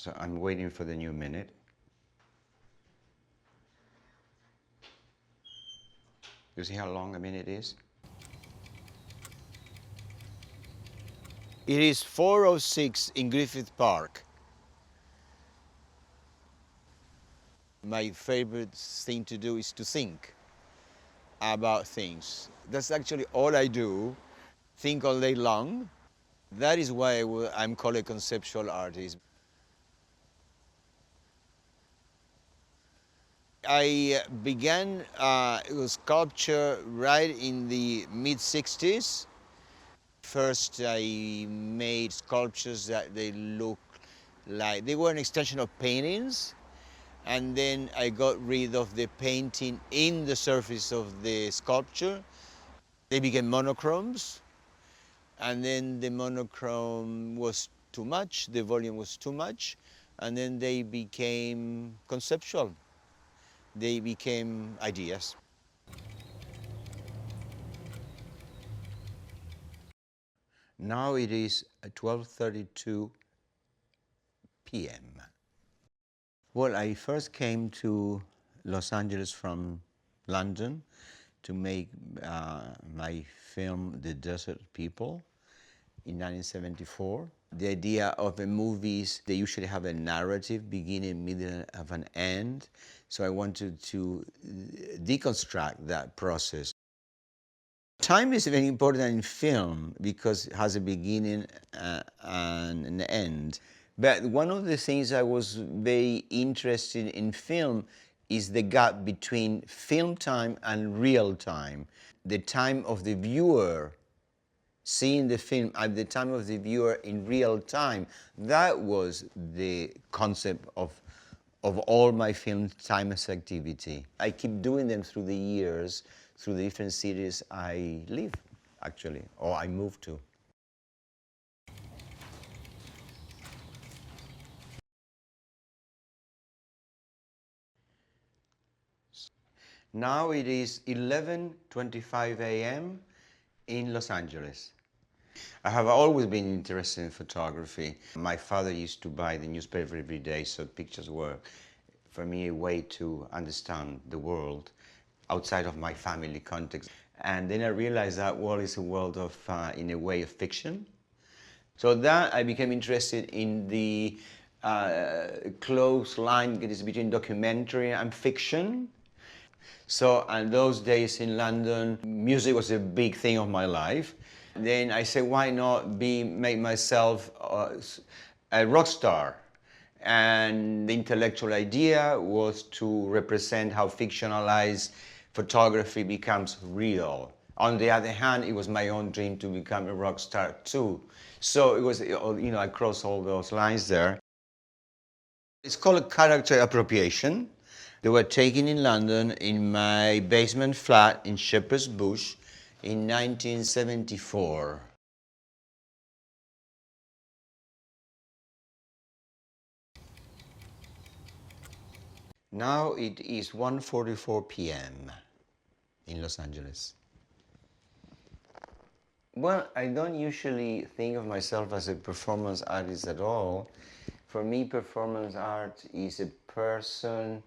So I'm waiting for the new minute. You see how long a minute is? It is 4:06 in Griffith Park. My favorite thing to do is to think about things. That's actually all I do, think all day long. That is why I'm called a conceptual artist. I began sculpture right in the mid-60s. First, I made sculptures that they look like they were an extension of paintings, and then I got rid of the painting in the surface of the sculpture. They became monochromes, and then the monochrome was too much, the volume was too much, and then they became conceptual. They became ideas. Now it is 12:32 p.m. Well, I first came to Los Angeles from London to make my film The Desert People in 1974. The idea of the movies, they usually have a narrative, beginning, middle, of an end. So I wanted to deconstruct that process. Time is very important in film because it has a beginning and an end. But one of the things I was very interested in film is the gap between film time and real time. The time of the viewer seeing the film at the time of the viewer in real time. That was the concept of all my film timeless activity. I keep doing them through the years, through the different cities I live, actually, or I moved to. Now it is 11:25 a.m. in Los Angeles. I have always been interested in photography. My father used to buy the newspaper every day, so pictures were, for me, a way to understand the world outside of my family context. And then I realized that world is a world of, in a way, of fiction. So that I became interested in the close line that is between documentary and fiction. So, and those days in London, music was a big thing of my life. Then I said, why not make myself a rock star? And the intellectual idea was to represent how fictionalized photography becomes real. On the other hand, it was my own dream to become a rock star too. So it was, I crossed all those lines there. It's called character appropriation. They were taken in London in my basement flat in Shepherd's Bush in 1974. Now it is 1:44 p.m. in Los Angeles. Well, I don't usually think of myself as a performance artist at all. For me, performance art is a person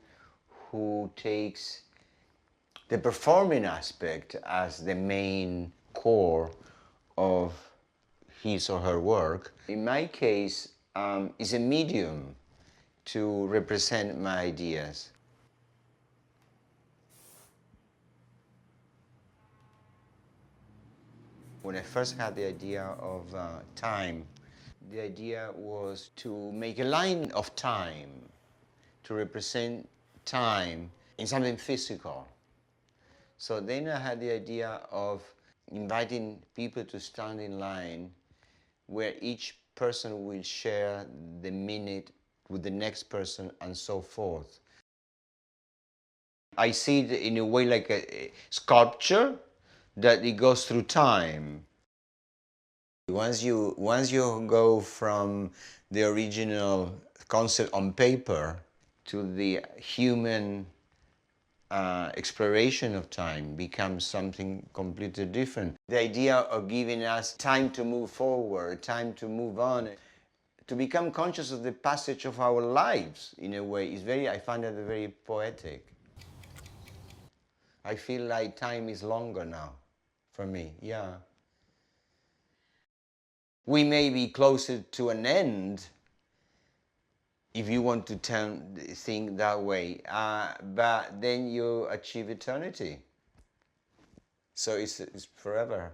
who takes the performing aspect as the main core of his or her work. In my case, it's a medium to represent my ideas. When I first had the idea of time, the idea was to make a line of time, to represent time in something physical. So then I had the idea of inviting people to stand in line where each person will share the minute with the next person and so forth. I see it in a way like a sculpture that it goes through time. Once you go from the original concept on paper to the human exploration of time becomes something completely different. The idea of giving us time to move forward, time to move on, to become conscious of the passage of our lives in a way is very, I find that very poetic. I feel like time is longer now for me, yeah. We may be closer to an end if you want to think that way, but then you achieve eternity. So it's forever.